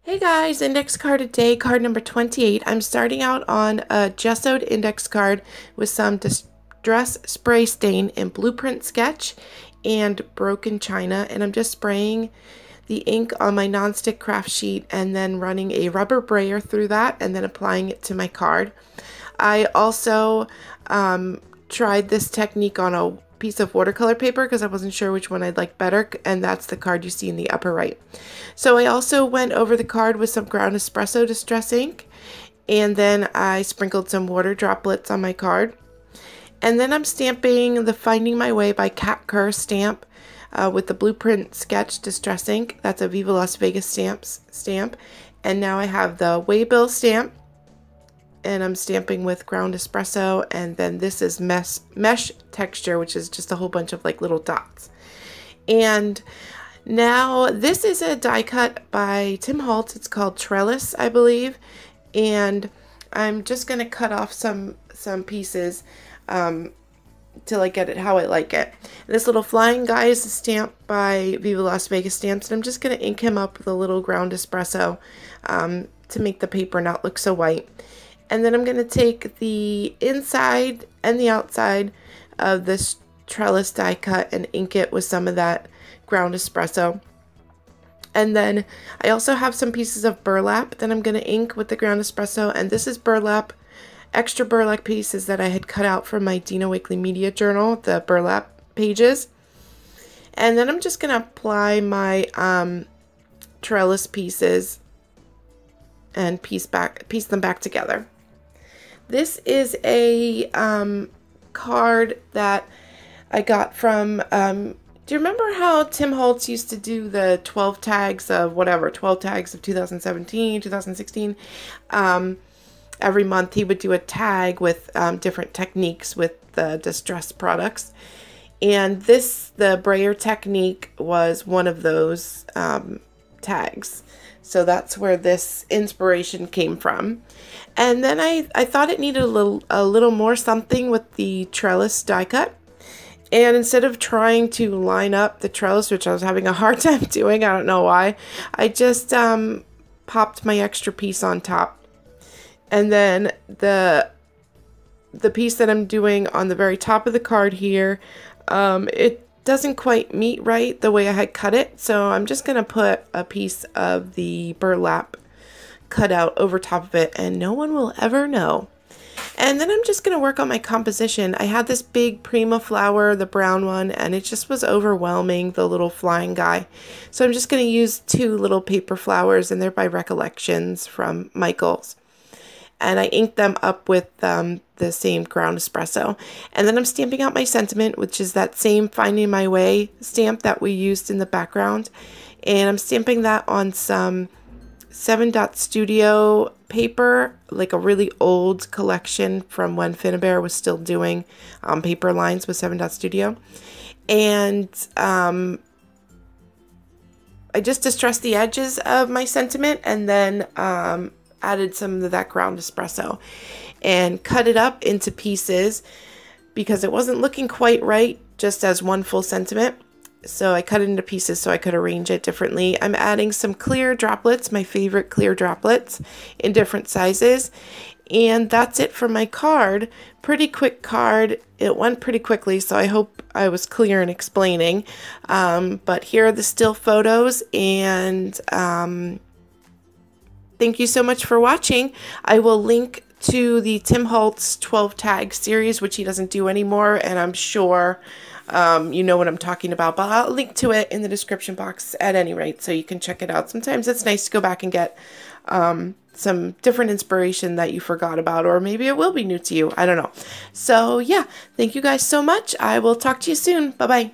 Hey guys, index card today, card number 28. I'm starting out on a gessoed index card with some Distress Spray Stain and Blueprint Sketch and Broken China, and I'm just spraying the ink on my nonstick craft sheet and then running a rubber brayer through that and then applying it to my card. I also tried this technique on a piece of watercolor paper because I wasn't sure which one I'd like better, and that's the card you see in the upper right. So I also went over the card with some ground espresso distress ink, and then I sprinkled some water droplets on my card. And then I'm stamping the Finding My Way by Kat Kerr stamp with the Blueprint Sketch distress ink. That's a Viva Las Vegas stamp. And now I have the Waybill stamp, and I'm stamping with ground espresso, and then this is mesh texture, which is just a whole bunch of like little dots. And now this is a die cut by Tim Holtz. It's called Trellis, I believe, and I'm just gonna cut off some pieces till I get it how I like it. And this little flying guy is a stamp by Viva Las Vegas Stamps, and I'm just gonna ink him up with a little ground espresso to make the paper not look so white. And then I'm going to take the inside and the outside of this trellis die cut and ink it with some of that ground espresso. And then I also have some pieces of burlap that I'm going to ink with the ground espresso. And this is burlap, extra burlap pieces that I had cut out from my Dina Wakley Media Journal, the burlap pages. And then I'm just going to apply my trellis pieces and piece them back together. This is a card that I got from, do you remember how Tim Holtz used to do the 12 tags of whatever, 12 tags of 2017, 2016? Every month he would do a tag with different techniques with the distress products. And the brayer technique was one of those tags. So that's where this inspiration came from. And then I thought it needed a little more something with the trellis die cut. And instead of trying to line up the trellis, which I was having a hard time doing, I don't know why, I just popped my extra piece on top. And then the piece that I'm doing on the very top of the card here, it doesn't quite meet right the way I had cut it, so I'm just gonna put a piece of the burlap cut out over top of it and no one will ever know. And then I'm just gonna work on my composition. I had this big Prima flower, the brown one, and it just was overwhelming, the little flying guy. So I'm just gonna use two little paper flowers, and they're by Recollections from Michaels. And I inked them up with the same ground espresso. And then I'm stamping out my sentiment, which is that same Finding My Way stamp that we used in the background. And I'm stamping that on some 7 Dot Studio paper, like a really old collection from when Finnabair was still doing paper lines with 7 Dot Studio. And I just distressed the edges of my sentiment, and then added some of that ground espresso and cut it up into pieces because it wasn't looking quite right just as one full sentiment. So I cut it into pieces so I could arrange it differently. I'm adding some clear droplets, my favorite clear droplets, in different sizes. And that's it for my card. Pretty quick card. It went pretty quickly, so I hope I was clear in explaining. But here are the still photos, and thank you so much for watching. I will link to the Tim Holtz 12 tag series, which he doesn't do anymore, and I'm sure you know what I'm talking about, but I'll link to it in the description box at any rate, so you can check it out. Sometimes it's nice to go back and get some different inspiration that you forgot about, or maybe it will be new to you. I don't know. So yeah, thank you guys so much. I will talk to you soon. Bye-bye.